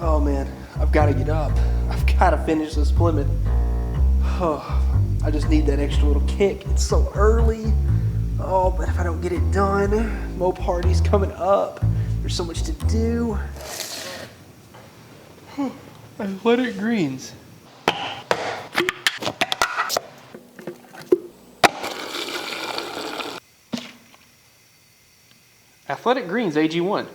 Oh man, I've got to get up. I've got to finish this Plymouth. Oh, I just need that extra little kick. It's so early. Oh, but if I don't get it done, Moparty's coming up. There's so much to do. Athletic Greens. Athletic Greens AG1.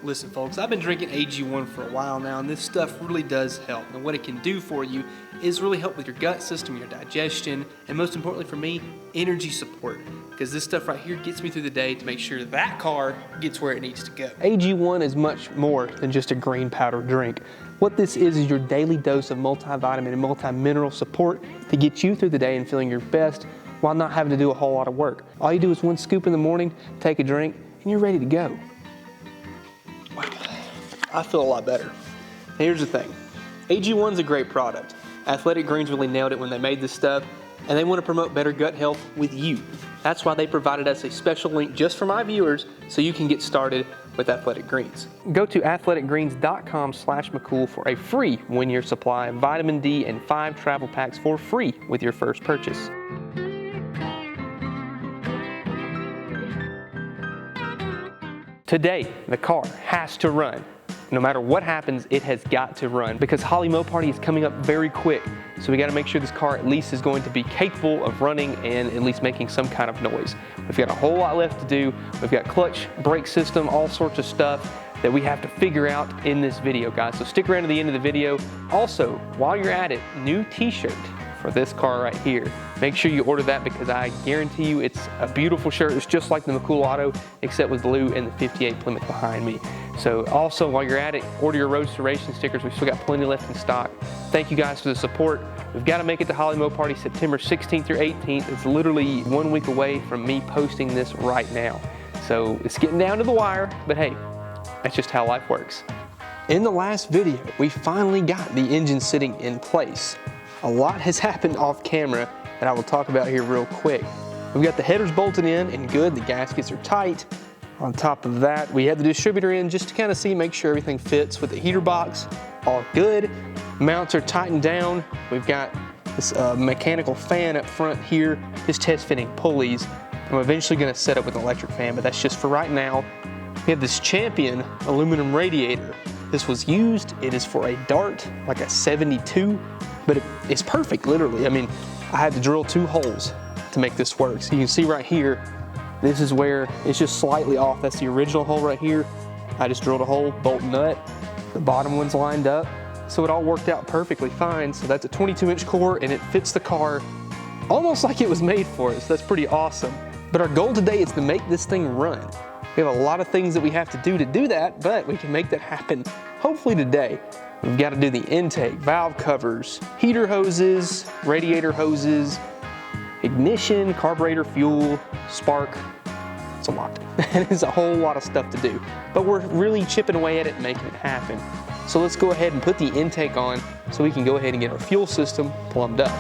Listen folks, I've been drinking AG1 for a while now, and this stuff really does help. And what it can do for you is really help with your gut system, your digestion, and most importantly for me, energy support. Because this stuff right here gets me through the day to make sure that car gets where it needs to go. AG1 is much more than just a green powder drink. What this is your daily dose of multivitamin and multi-mineral support to get you through the day and feeling your best while not having to do a whole lot of work. All you do is one scoop in the morning, take a drink, and you're ready to go. Wow, I feel a lot better. Here's the thing, AG1's a great product. Athletic Greens really nailed it when they made this stuff, and they want to promote better gut health with you. That's why they provided us a special link just for my viewers so you can get started with Athletic Greens. Go to athleticgreens.com/McCool for a free 1-year supply of vitamin D and 5 travel packs for free with your first purchase. Today, the car has to run. No matter what happens, it has got to run because Holley Moparty is coming up very quick. So we got to make sure this car at least is going to be capable of running and at least making some kind of noise. We've got a whole lot left to do. We've got clutch, brake system, all sorts of stuff that we have to figure out in this video, guys. So stick around to the end of the video. Also, while you're at it, new t-shirt for this car right here. Make sure you order that because I guarantee you it's a beautiful shirt. It's just like the McCool Auto, except with blue and the 58 Plymouth behind me. So also, while you're at it, order your Road to Racing stickers. We've still got plenty left in stock. Thank you guys for the support. We've got to make it to Holley Moparty September 16th through 18th. It's literally 1 week away from me posting this right now. So it's getting down to the wire, but hey, that's just how life works. In the last video, we finally got the engine sitting in place. A lot has happened off camera that I will talk about here real quick. We've got the headers bolted in and good, the gaskets are tight. On top of that, we had the distributor in just to kind of make sure everything fits with the heater box, all good. Mounts are tightened down. We've got this mechanical fan up front here, just test fitting pulleys. I'm eventually gonna set up with an electric fan, but that's just for right now. We have this Champion aluminum radiator. This was used, it is for a Dart, like a 72. But it's perfect, literally. I mean, I had to drill 2 holes to make this work. So you can see right here, this is where it's just slightly off. That's the original hole right here. I just drilled a hole, bolt nut. The bottom one's lined up. So it all worked out perfectly fine. So that's a 22-inch core and it fits the car almost like it was made for it. So that's pretty awesome. But our goal today is to make this thing run. We have a lot of things that we have to do that, but we can make that happen hopefully today. We've got to do the intake, valve covers, heater hoses, radiator hoses, ignition, carburetor, fuel, spark. It's a lot. It's a whole lot of stuff to do. But we're really chipping away at it and making it happen. So let's go ahead and put the intake on so we can go ahead and get our fuel system plumbed up.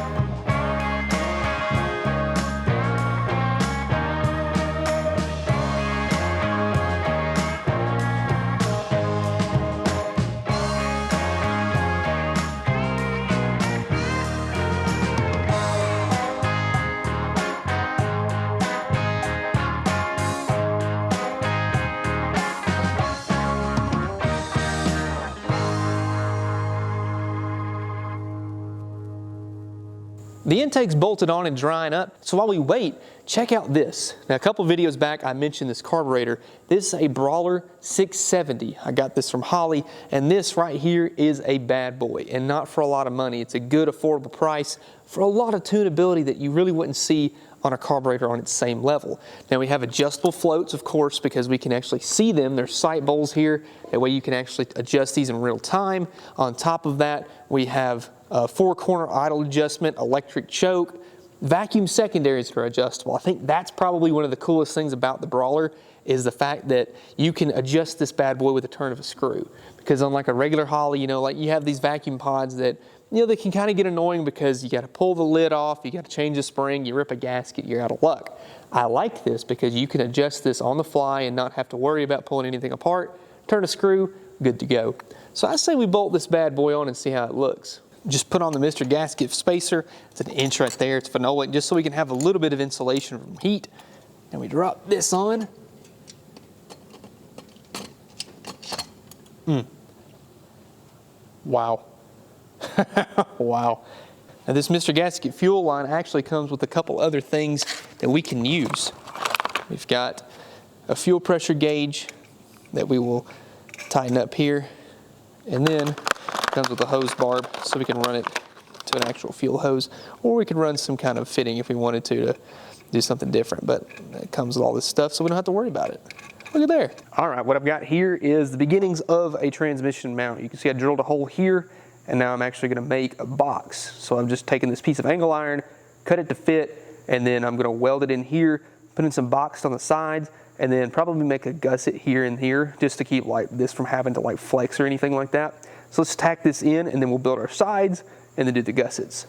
The intake's bolted on and drying up, so while we wait, check out this. Now, a couple videos back, I mentioned this carburetor. This is a Brawler 670. I got this from Holley, and this right here is a bad boy, and not for a lot of money. It's a good, affordable price for a lot of tunability that you really wouldn't see on a carburetor on its same level. Now, we have adjustable floats, of course, because we can actually see them. There's sight bowls here. That way you can actually adjust these in real time. On top of that, we have 4-corner idle adjustment, electric choke, vacuum secondaries that are adjustable. I think that's probably one of the coolest things about the Brawler is the fact that you can adjust this bad boy with a turn of a screw. Because unlike a regular Holley, you know, like you have these vacuum pods that, you know, they can kind of get annoying because you got to pull the lid off, you got to change the spring, you rip a gasket, you're out of luck. I like this because you can adjust this on the fly and not have to worry about pulling anything apart. Turn a screw, good to go. So I say we bolt this bad boy on and see how it looks. Just put on the Mr. Gasket spacer. It's an inch right there. It's phenolic, just so we can have a little bit of insulation from heat. And we drop this on. Wow. Wow. Now this Mr. Gasket fuel line actually comes with a couple other things that we can use. We've got a fuel pressure gauge that we will tighten up here, and then it comes with a hose barb so we can run it to an actual fuel hose, or we can run some kind of fitting if we wanted to do something different, but it comes with all this stuff so we don't have to worry about it. Look at there. All right, what I've got here is the beginnings of a transmission mount. You can see I drilled a hole here, and now I'm actually gonna make a box. So I'm just taking this piece of angle iron, cut it to fit, and then I'm gonna weld it in here, put in some box on the sides, and then probably make a gusset here and here just to keep like this from having to like flex or anything like that. So let's tack this in, and then we'll build our sides and then do the gussets.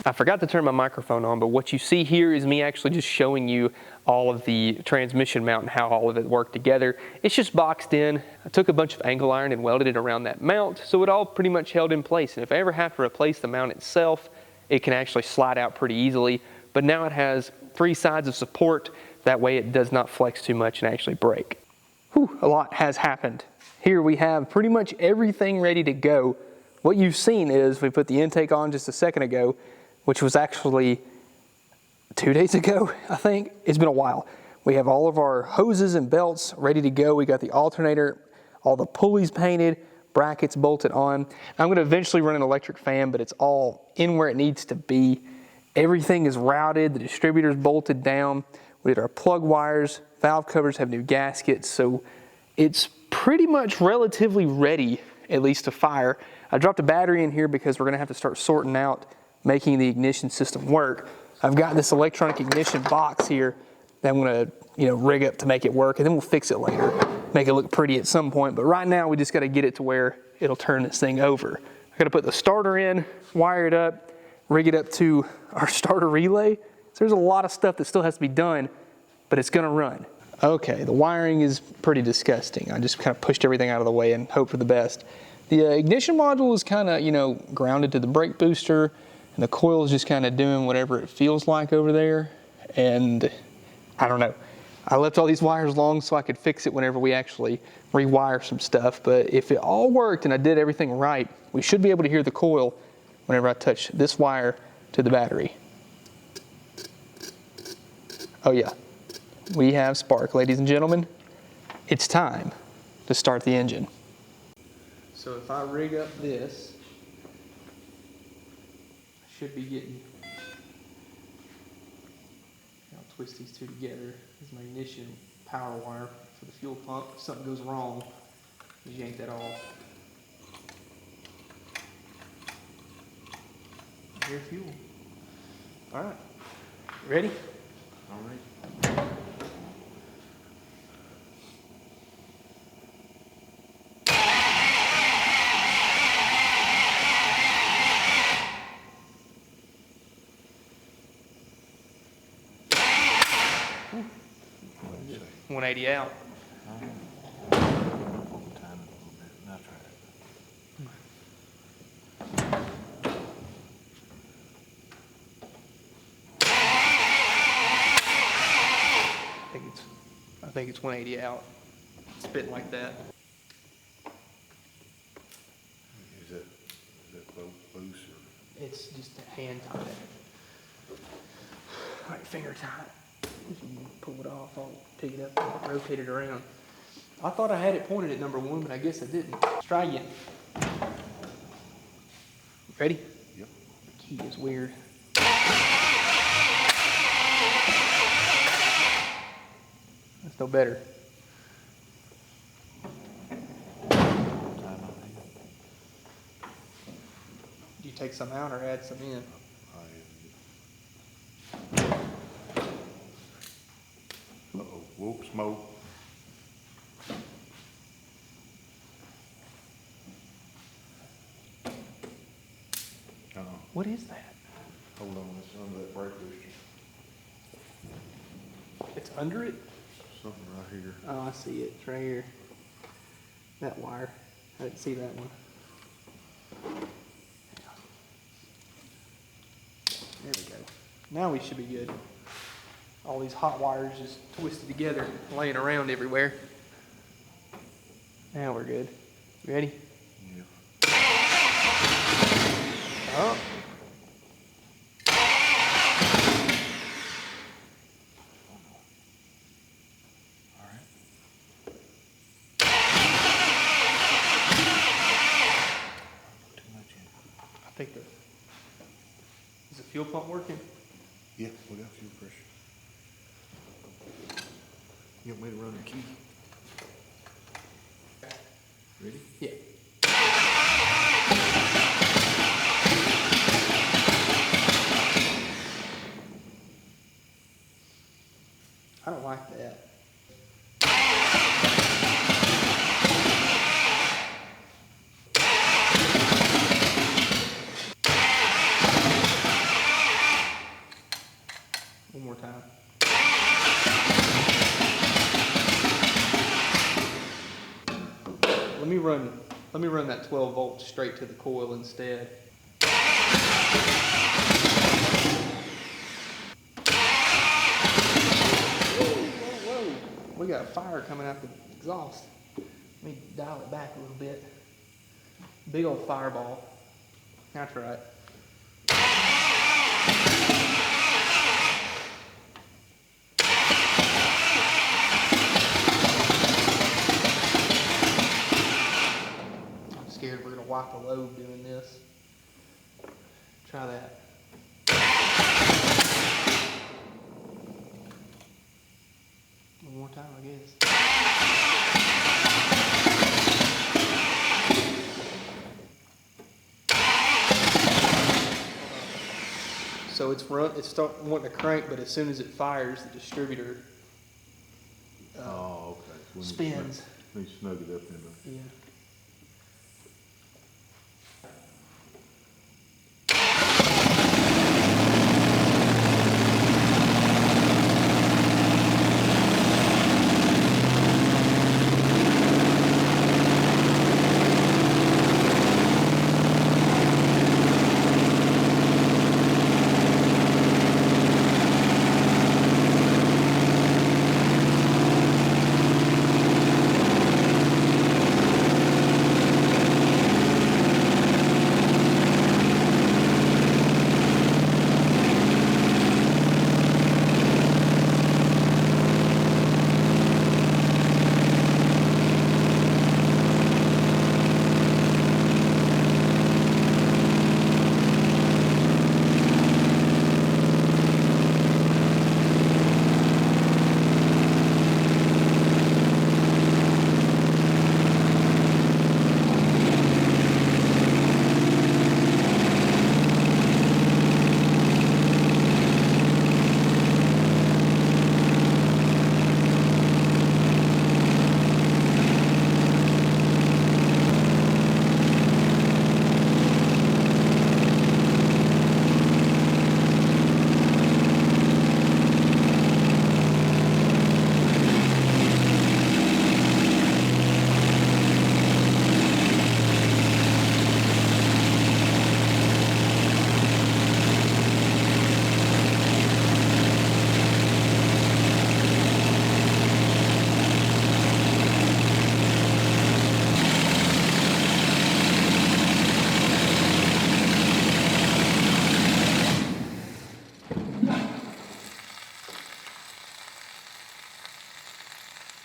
I forgot to turn my microphone on, but what you see here is me actually just showing you all of the transmission mount and how all of it worked together. It's just boxed in. I took a bunch of angle iron and welded it around that mount, so it all pretty much held in place. And if I ever have to replace the mount itself, it can actually slide out pretty easily. But now it has 3 sides of support. That way it does not flex too much and actually break. Whew, a lot has happened. Here we have pretty much everything ready to go. What you've seen is we put the intake on just a second ago, which was actually 2 days ago, I think. It's been a while. We have all of our hoses and belts ready to go. We got the alternator, all the pulleys painted, brackets bolted on. I'm gonna eventually run an electric fan, but it's all in where it needs to be. Everything is routed, the distributor's bolted down. We did our plug wires, valve covers have new gaskets, so it's pretty much relatively ready, at least to fire. I dropped a battery in here because we're gonna have to start sorting out making the ignition system work. I've got this electronic ignition box here that I'm gonna rig up to make it work, and then we'll fix it later, make it look pretty at some point. But right now we just gotta get it to where it'll turn this thing over. I gotta put the starter in, wire it up, rig it up to our starter relay. So there's a lot of stuff that still has to be done, but it's gonna run. Okay, the wiring is pretty disgusting. I just kind of pushed everything out of the way and hoped for the best. The ignition module is kind of, grounded to the brake booster, and the coil is just kind of doing whatever it feels like over there. And I don't know. I left all these wires long so I could fix it whenever we actually rewire some stuff. But if it all worked and I did everything right, we should be able to hear the coil whenever I touch this wire to the battery. Oh yeah, we have spark, ladies and gentlemen. It's time to start the engine. So if I rig up this, I should be getting, I'll twist these two together. This is my ignition power wire for the fuel pump. If something goes wrong, just yank that off. Air fuel. All right, ready? All right. Ooh. 180 out. I think it's 180 out. Spitting like that. Is that both loose? Or? It's just a hand tie. All right, finger tie. If you pull it off, I'll pick it up and rotate it around. I thought I had it pointed at number 1, but I guess I didn't. Let's try again. Ready? Yep. The key is weird. That's no better. Do you take some out or add some in? Whoop, smoke. What is that? Hold on, it's under that brake booster. It's under it? Something right here. Oh, I see it. It's right here. That wire. I didn't see that one. There we go. Now we should be good. All these hot wires just twisted together, laying around everywhere. Now we're good. You ready? Yeah. Oh. I think is the fuel pump working? Yeah, we got fuel pressure. You want me to run the key? Ready? Yeah. I don't like that. One more time. Let me run that 12 volts straight to the coil instead. Whoa. We got fire coming out the exhaust. Let me dial it back a little bit. Big old fireball. That's right. I'm scared we're gonna wipe a load doing this. Try that. One more time, I guess. So it's wanting to crank, but as soon as it fires, the distributor Oh, okay. We need to spins. Need to snug it up in there. Yeah.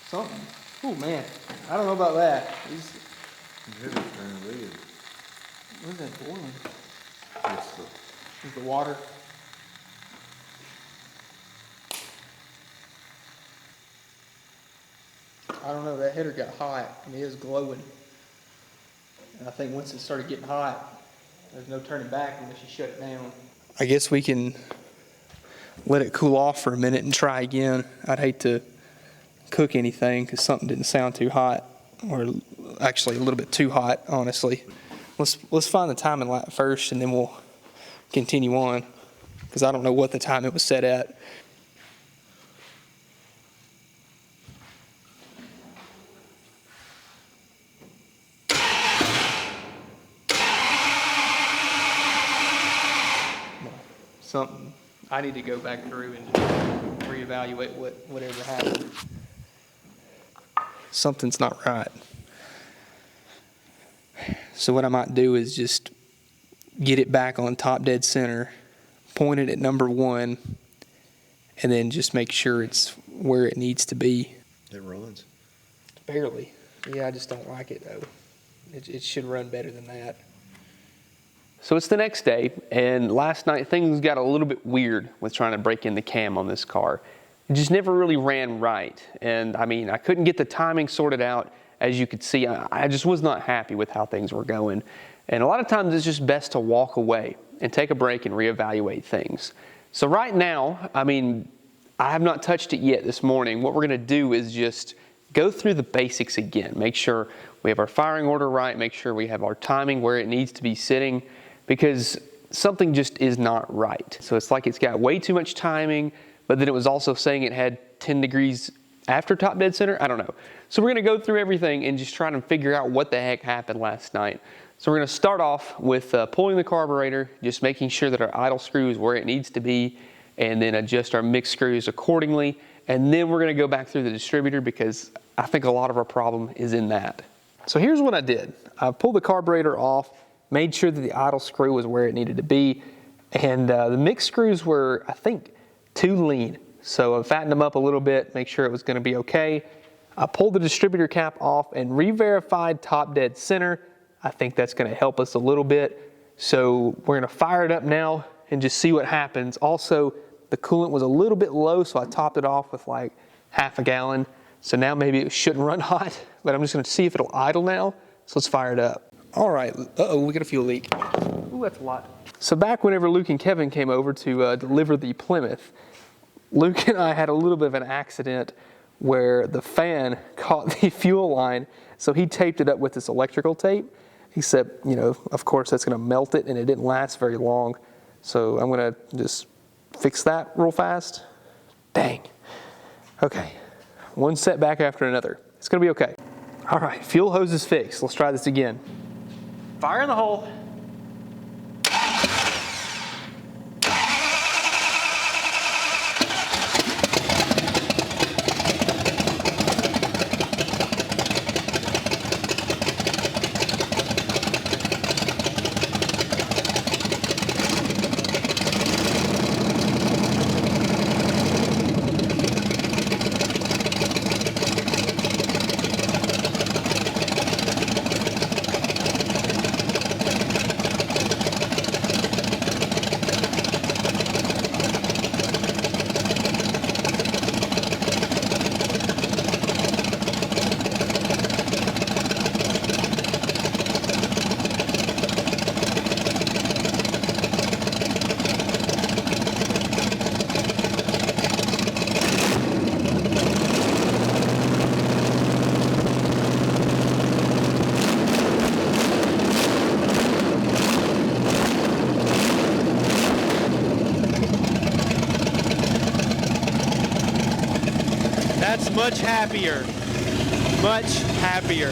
Something. Oh man, I don't know about that. The header's turning red. What is that boiling? It's Is the water? I don't know, that header got hot and it is glowing. And I think once it started getting hot, there's no turning back unless you shut it down. I guess we can let it cool off for a minute and try again. I'd hate to cook anything because something didn't sound too hot, or actually a little bit too hot, honestly. Let's find the timing light first, and then we'll continue on because I don't know what the time it was set at. Something. I need to go back through and reevaluate whatever happened. Something's not right. So what I might do is just get it back on top dead center, point it at number 1, and then just make sure it's where it needs to be. It runs. Barely. Yeah, I just don't like it though. It should run better than that. So it's the next day, and last night things got a little bit weird with trying to break in the cam on this car. It just never really ran right. And I mean, I couldn't get the timing sorted out. As you could see, I just was not happy with how things were going. And a lot of times it's just best to walk away and take a break and reevaluate things. So right now, I mean, I have not touched it yet this morning. What we're gonna do is just go through the basics again. Make sure we have our firing order right, make sure we have our timing where it needs to be sitting, because something just is not right. So it's like it's got way too much timing, but then it was also saying it had 10 degrees after top dead center. I don't know. So we're gonna go through everything and just try to figure out what the heck happened last night. So we're gonna start off with pulling the carburetor, just making sure that our idle screw is where it needs to be, and then adjust our mixed screws accordingly. And then we're gonna go back through the distributor because I think a lot of our problem is in that. So here's what I did. I pulled the carburetor off, made sure that the idle screw was where it needed to be, and the mixed screws were, I think, too lean. So I fattened them up a little bit, make sure it was gonna be okay. I pulled the distributor cap off and re-verified top dead center. I think that's gonna help us a little bit. So we're gonna fire it up now and just see what happens. Also, the coolant was a little bit low, so I topped it off with like half a gallon. So now maybe it shouldn't run hot, but I'm just gonna see if it'll idle now. So let's fire it up. All right, we got a fuel leak. Ooh, that's a lot. So back whenever Luke and Kevin came over to deliver the Plymouth, Luke and I had a little bit of an accident where the fan caught the fuel line, so he taped it up with this electrical tape, except, you know, of course that's gonna melt it, and it didn't last very long. So I'm gonna just fix that real fast. Dang. Okay, one setback after another. It's gonna be okay. All right, fuel hose is fixed. Let's try this again. Fire in the hole. That's much happier. Much happier.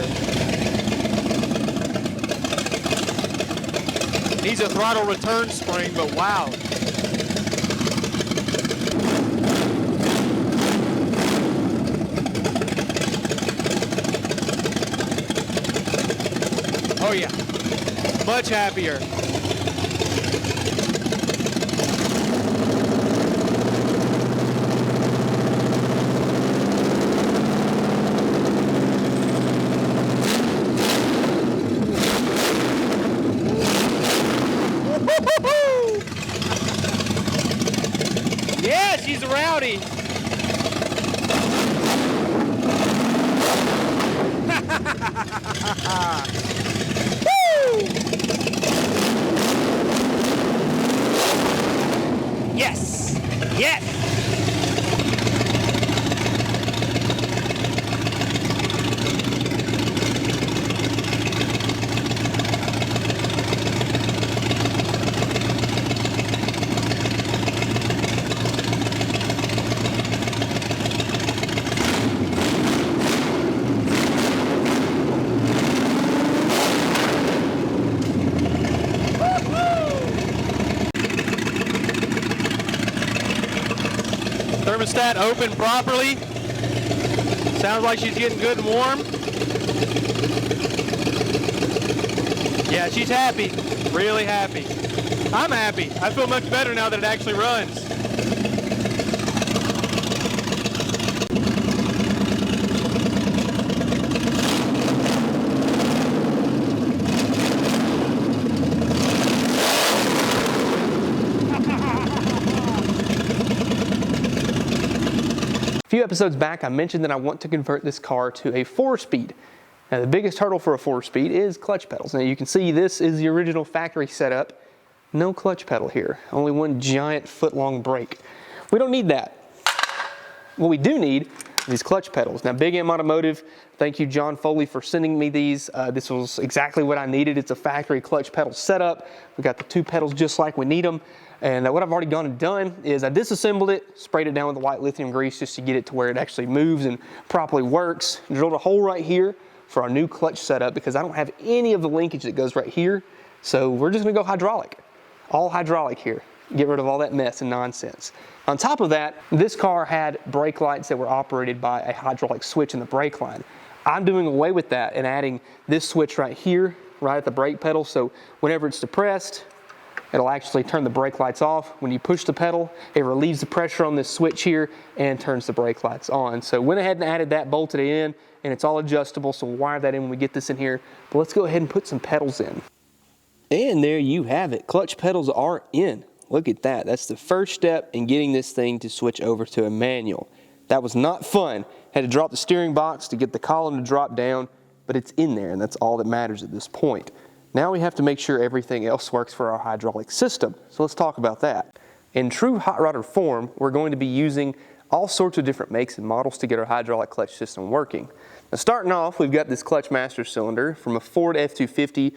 Needs a throttle return spring, but wow. Oh yeah, much happier. Yeah, she's rowdy. Woo! Yes! Yes! thermostat open properly. Sounds like she's getting good and warm. Yeah, she's happy, really happy. I'm happy. I feel much better now that it actually runs. A few episodes back, I mentioned that I want to convert this car to a 4-speed. Now, the biggest hurdle for a 4-speed is clutch pedals. Now, you can see this is the original factory setup. No clutch pedal here, only one giant foot-long brake. We don't need that. What we do need are these clutch pedals. Now, Big M Automotive, thank you, John Foley, for sending me these. This was exactly what I needed. It's a factory clutch pedal setup. We got the 2 pedals just like we need them. And what I've already gone and done is I disassembled it, sprayed it down with the white lithium grease just to get it to where it actually moves and properly works. Drilled a hole right here for our new clutch setup because I don't have any of the linkage that goes right here. So we're just gonna go hydraulic, all hydraulic here. Get rid of all that mess and nonsense. On top of that, this car had brake lights that were operated by a hydraulic switch in the brake line. I'm doing away with that and adding this switch right here, right at the brake pedal. So whenever it's depressed, it'll actually turn the brake lights off. When you push the pedal, it relieves the pressure on this switch here and turns the brake lights on. So went ahead and added that, bolted it in, and it's all adjustable, so we'll wire that in when we get this in here. But let's go ahead and put some pedals in. And there you have it. Clutch pedals are in. Look at that. That's the first step in getting this thing to switch over to a manual. That was not fun. Had to drop the steering box to get the column to drop down, but it's in there, and that's all that matters at this point. Now we have to make sure everything else works for our hydraulic system. So let's talk about that. In true hot rodder form, we're going to be using all sorts of different makes and models to get our hydraulic clutch system working. Now, starting off, we've got this clutch master cylinder from a Ford F-250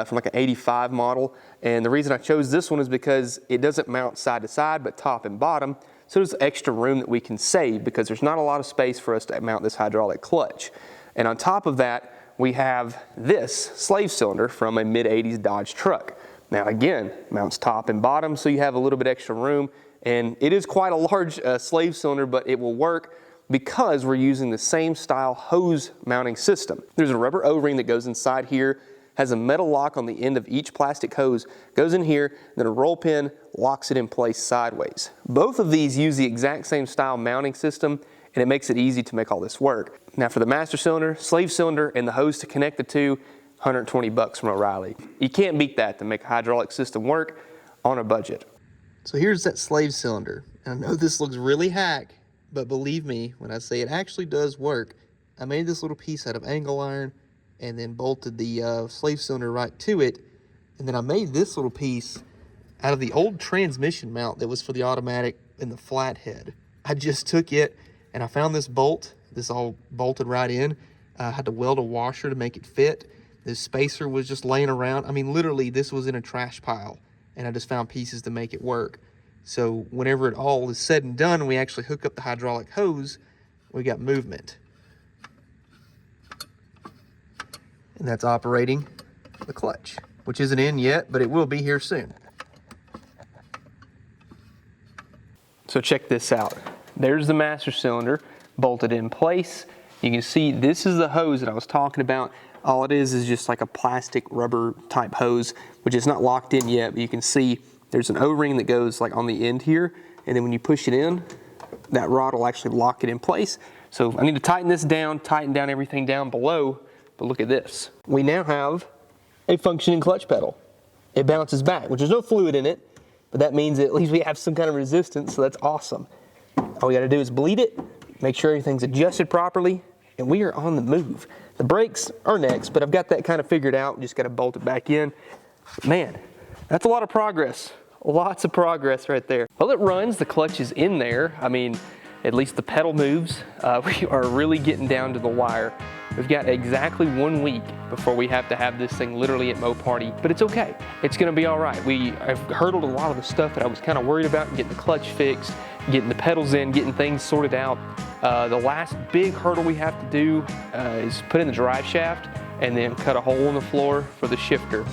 from like an 85 model. And the reason I chose this one is because it doesn't mount side to side, but top and bottom. So there's extra room that we can save because there's not a lot of space for us to mount this hydraulic clutch. And on top of that, we have this slave cylinder from a mid-80s Dodge truck. Now again, mounts top and bottom, so you have a little bit extra room, and it is quite a large slave cylinder, but it will work because we're using the same style hose mounting system. There's a rubber O-ring that goes inside here, has a metal lock on the end of each plastic hose, goes in here, then a roll pin locks it in place sideways. Both of these use the exact same style mounting system, and it makes it easy to make all this work. Now for the master cylinder, slave cylinder, and the hose to connect the two, 120 bucks from O'Reilly. You can't beat that to make a hydraulic system work on a budget. So here's that slave cylinder. And I know this looks really hack, but believe me when I say it actually does work. I made this little piece out of angle iron and then bolted the slave cylinder right to it. And then I made this little piece out of the old transmission mount that was for the automatic in the flathead. I just took it and I found this bolt. This all bolted right in. I had to weld a washer to make it fit. This spacer was just laying around. I mean, literally, this was in a trash pile, and I just found pieces to make it work. So whenever it all is said and done, we actually hook up the hydraulic hose, we got movement. And that's operating the clutch, which isn't in yet, but it will be here soon. So check this out. There's the master cylinder bolted in place. You can see this is the hose that I was talking about. All it is just like a plastic rubber type hose, which is not locked in yet, but you can see there's an O-ring that goes like on the end here. And then when you push it in, that rod will actually lock it in place. So I need to tighten this down, tighten down everything down below, but look at this. We now have a functioning clutch pedal. It bounces back, which there's no fluid in it, but that means at least we have some kind of resistance, so that's awesome. All we gotta do is bleed it, make sure everything's adjusted properly, and we are on the move. The brakes are next, but I've got that kind of figured out. Just gotta bolt it back in. Man, that's a lot of progress. Lots of progress right there. Well, it runs, the clutch is in there. I mean, at least the pedal moves. We are really getting down to the wire. We've got exactly 1 week before we have to have this thing literally at Moparty, but it's okay. It's gonna be all right. I've hurdled a lot of the stuff that I was kind of worried about, getting the clutch fixed, getting the pedals in, getting things sorted out. The last big hurdle we have to do is put in the drive shaft and then cut a hole in the floor for the shifter.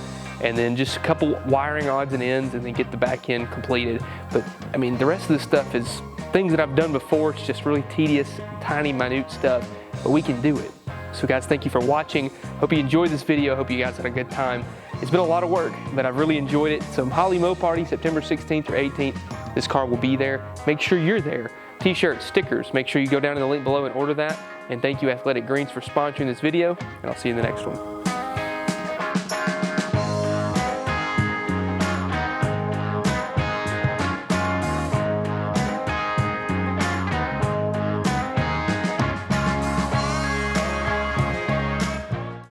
and then just a couple wiring odds and ends, and then get the back end completed. But I mean, the rest of the stuff is things that I've done before. It's just really tedious, tiny, minute stuff, but we can do it. So guys, thank you for watching. Hope you enjoyed this video. Hope you guys had a good time. It's been a lot of work, but I've really enjoyed it. So Holley Moparty, September 16th or 18th. This car will be there. Make sure you're there. T-shirts, stickers, make sure you go down to the link below and order that. And thank you, Athletic Greens, for sponsoring this video, and I'll see you in the next one.